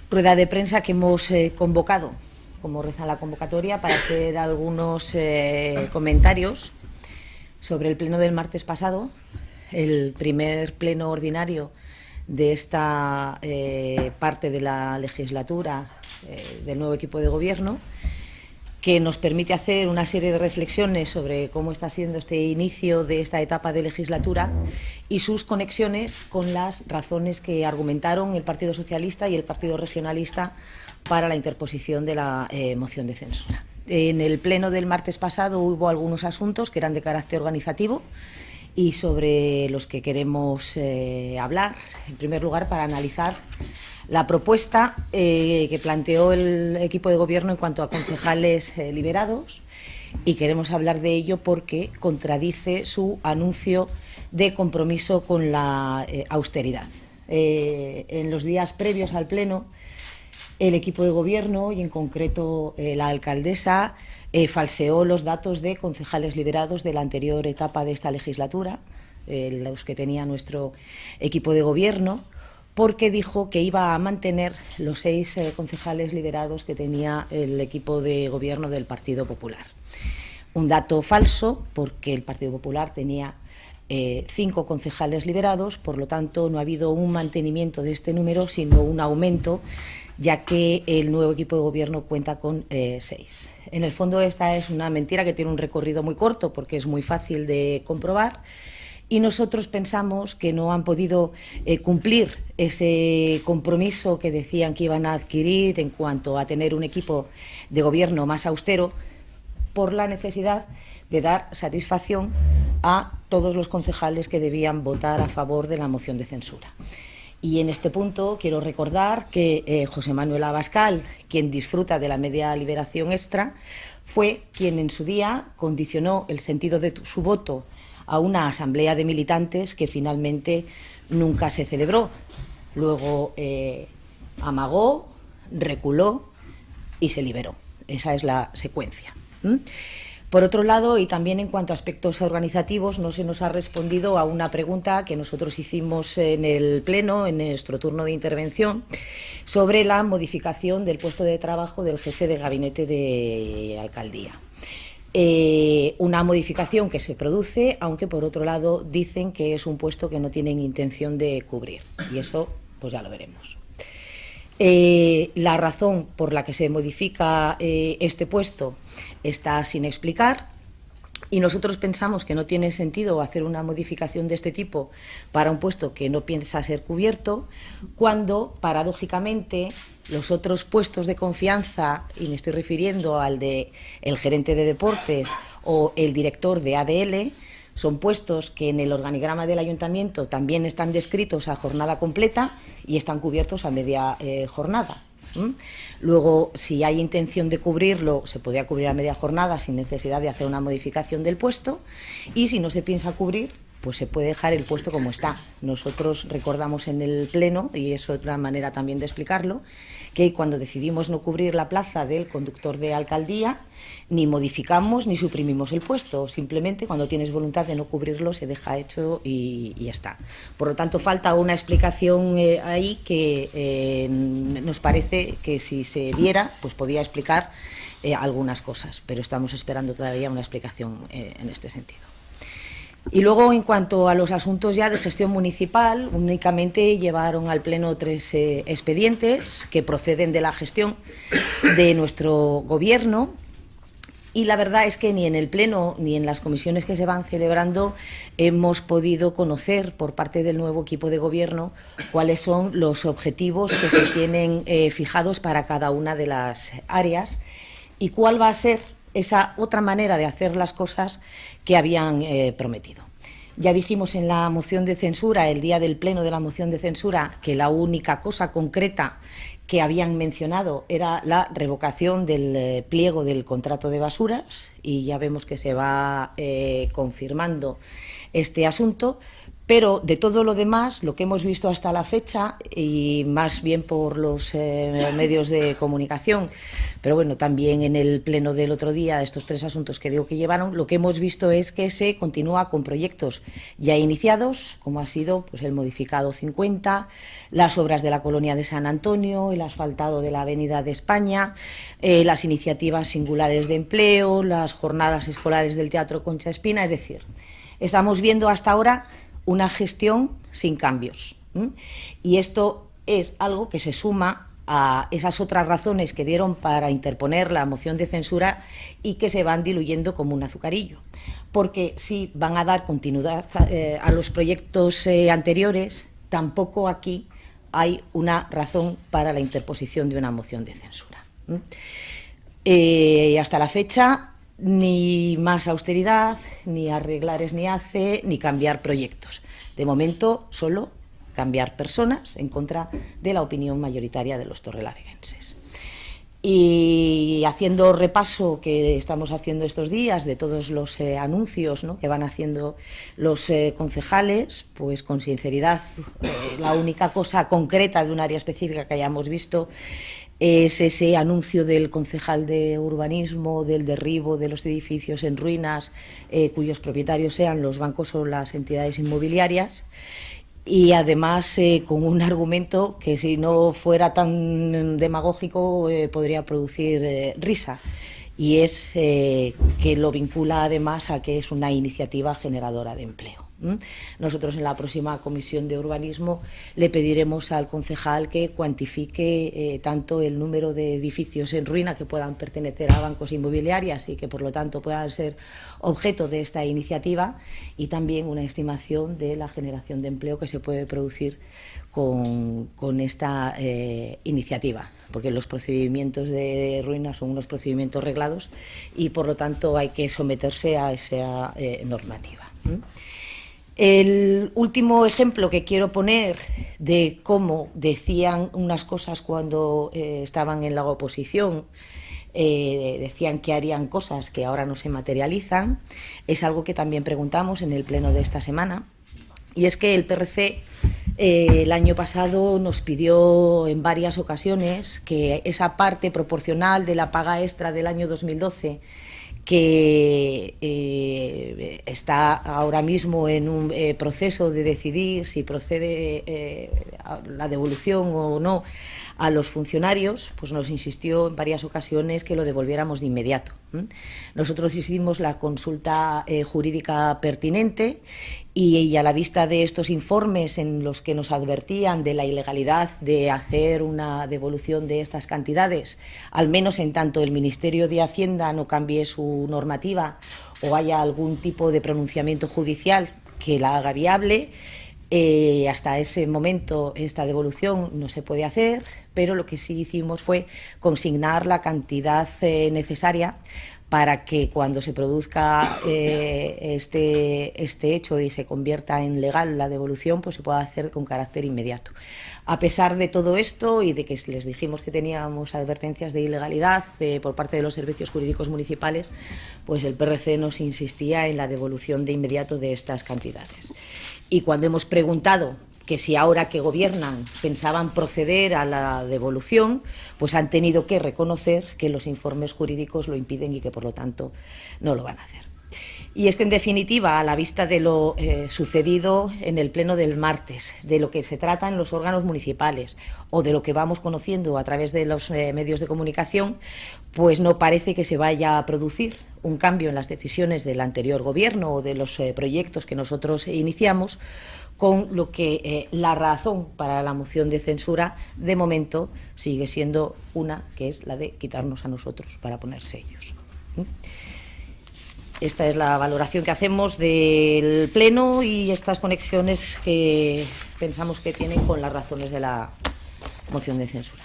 rueda de prensa que hemos convocado, como reza la convocatoria, para hacer algunos comentarios sobre el pleno del martes pasado, el primer pleno ordinario de esta parte de la legislatura del nuevo equipo de gobierno, que nos permite hacer una serie de reflexiones sobre cómo está siendo este inicio de esta etapa de legislatura y sus conexiones con las razones que argumentaron el Partido Socialista y el Partido Regionalista para la interposición de la moción de censura. En el pleno del martes pasado hubo algunos asuntos que eran de carácter organizativo y sobre los que queremos hablar. En primer lugar, para analizar la propuesta que planteó el equipo de gobierno en cuanto a concejales liberados, y queremos hablar de ello porque contradice su anuncio de compromiso con la austeridad. En los días previos al pleno, el equipo de gobierno y en concreto la alcaldesa falseó los datos de concejales liberados de la anterior etapa de esta legislatura, los que tenía nuestro equipo de gobierno, porque dijo que iba a mantener los 6 concejales liberados que tenía el equipo de gobierno del Partido Popular. Un dato falso, porque el Partido Popular tenía 5 concejales liberados, por lo tanto no ha habido un mantenimiento de este número, sino un aumento, ya que el nuevo equipo de gobierno cuenta con 6. En el fondo, esta es una mentira que tiene un recorrido muy corto, porque es muy fácil de comprobar, y nosotros pensamos que no han podido cumplir ese compromiso que decían que iban a adquirir en cuanto a tener un equipo de gobierno más austero, por la necesidad de dar satisfacción a todos los concejales que debían votar a favor de la moción de censura. Y en este punto quiero recordar que José Manuel Abascal, quien disfruta de la media liberación extra, fue quien en su día condicionó el sentido de su voto a una asamblea de militantes que finalmente nunca se celebró. Luego amagó, reculó y se liberó. Esa es la secuencia. Por otro lado, y también en cuanto a aspectos organizativos, no se nos ha respondido a una pregunta que nosotros hicimos en el Pleno, en nuestro turno de intervención, sobre la modificación del puesto de trabajo del jefe de gabinete de alcaldía. Una modificación que se produce, aunque por otro lado dicen que es un puesto que no tienen intención de cubrir, y eso pues ya lo veremos. La razón por la que se modifica este puesto está sin explicar, y nosotros pensamos que no tiene sentido hacer una modificación de este tipo para un puesto que no piensa ser cubierto, cuando, paradójicamente, los otros puestos de confianza, y me estoy refiriendo al de el gerente de deportes o el director de ADL, son puestos que en el organigrama del ayuntamiento también están descritos a jornada completa y están cubiertos a media jornada. Luego, si hay intención de cubrirlo, se podría cubrir a media jornada sin necesidad de hacer una modificación del puesto, y si no se piensa cubrir, pues se puede dejar el puesto como está. Nosotros recordamos en el Pleno, y es otra manera también de explicarlo, que cuando decidimos no cubrir la plaza del conductor de alcaldía, ni modificamos ni suprimimos el puesto, simplemente cuando tienes voluntad de no cubrirlo se deja hecho y ya está. Por lo tanto, falta una explicación ahí que nos parece que si se diera, pues podía explicar algunas cosas, pero estamos esperando todavía una explicación en este sentido. Y luego, en cuanto a los asuntos ya de gestión municipal, únicamente llevaron al Pleno 3 expedientes que proceden de la gestión de nuestro Gobierno, y la verdad es que ni en el Pleno ni en las comisiones que se van celebrando hemos podido conocer por parte del nuevo equipo de Gobierno cuáles son los objetivos que se tienen fijados para cada una de las áreas y cuál va a ser esa otra manera de hacer las cosas que habían prometido. Ya dijimos en la moción de censura, el día del pleno de la moción de censura, que la única cosa concreta que habían mencionado era la revocación del pliego del contrato de basuras, y ya vemos que se va confirmando este asunto, Pero de todo lo demás, lo que hemos visto hasta la fecha, y más bien por los medios de comunicación, pero bueno, también en el pleno del otro día, estos 3 asuntos que digo que llevaron, lo que hemos visto es que se continúa con proyectos ya iniciados, como ha sido pues, el modificado 50, las obras de la colonia de San Antonio, el asfaltado de la Avenida de España, las iniciativas singulares de empleo, las jornadas escolares del Teatro Concha Espina, es decir, estamos viendo hasta ahora una gestión sin cambios. Y esto es algo que se suma a esas otras razones que dieron para interponer la moción de censura y que se van diluyendo como un azucarillo. Porque si van a dar continuidad a los proyectos anteriores, tampoco aquí hay una razón para la interposición de una moción de censura. Hasta la fecha, ni más austeridad, ni arreglar es ni hace, ni cambiar proyectos. De momento, solo cambiar personas en contra de la opinión mayoritaria de los torrelaveguenses. Y haciendo repaso que estamos haciendo estos días de todos los anuncios, ¿no?, que van haciendo los concejales, pues con sinceridad, la única cosa concreta de un área específica que hayamos visto es ese anuncio del concejal de urbanismo del derribo de los edificios en ruinas cuyos propietarios sean los bancos o las entidades inmobiliarias, y además con un argumento que, si no fuera tan demagógico, podría producir risa, y es que lo vincula además a que es una iniciativa generadora de empleo. Nosotros en la próxima comisión de urbanismo le pediremos al concejal que cuantifique tanto el número de edificios en ruina que puedan pertenecer a bancos inmobiliarias y que por lo tanto puedan ser objeto de esta iniciativa, y también una estimación de la generación de empleo que se puede producir con esta iniciativa, porque los procedimientos de ruina son unos procedimientos reglados y por lo tanto hay que someterse a esa normativa. El último ejemplo que quiero poner de cómo decían unas cosas cuando estaban en la oposición, decían que harían cosas que ahora no se materializan, es algo que también preguntamos en el pleno de esta semana, y es que el PRC el año pasado nos pidió en varias ocasiones que esa parte proporcional de la paga extra del año 2012, que está ahora mismo en un proceso de decidir si procede la devolución o no a los funcionarios, pues nos insistió en varias ocasiones que lo devolviéramos de inmediato. Nosotros hicimos la consulta jurídica pertinente y a la vista de estos informes en los que nos advertían de la ilegalidad de hacer una devolución de estas cantidades, al menos en tanto el Ministerio de Hacienda no cambie su normativa o haya algún tipo de pronunciamiento judicial que la haga viable, hasta ese momento esta devolución no se puede hacer, pero lo que sí hicimos fue consignar la cantidad necesaria para que cuando se produzca este hecho y se convierta en legal la devolución, pues se pueda hacer con carácter inmediato. A pesar de todo esto y de que les dijimos que teníamos advertencias de ilegalidad por parte de los servicios jurídicos municipales, pues el PRC nos insistía en la devolución de inmediato de estas cantidades. Y cuando hemos preguntado que si ahora que gobiernan pensaban proceder a la devolución, pues han tenido que reconocer que los informes jurídicos lo impiden y que por lo tanto no lo van a hacer. Y es que, en definitiva, a la vista de lo sucedido en el pleno del martes, de lo que se trata en los órganos municipales o de lo que vamos conociendo a través de los medios de comunicación, pues no parece que se vaya a producir un cambio en las decisiones del anterior gobierno o de los proyectos que nosotros iniciamos, con lo que la razón para la moción de censura de momento sigue siendo una, que es la de quitarnos a nosotros para poner sellos. Esta es la valoración que hacemos del Pleno y estas conexiones que pensamos que tienen con las razones de la moción de censura.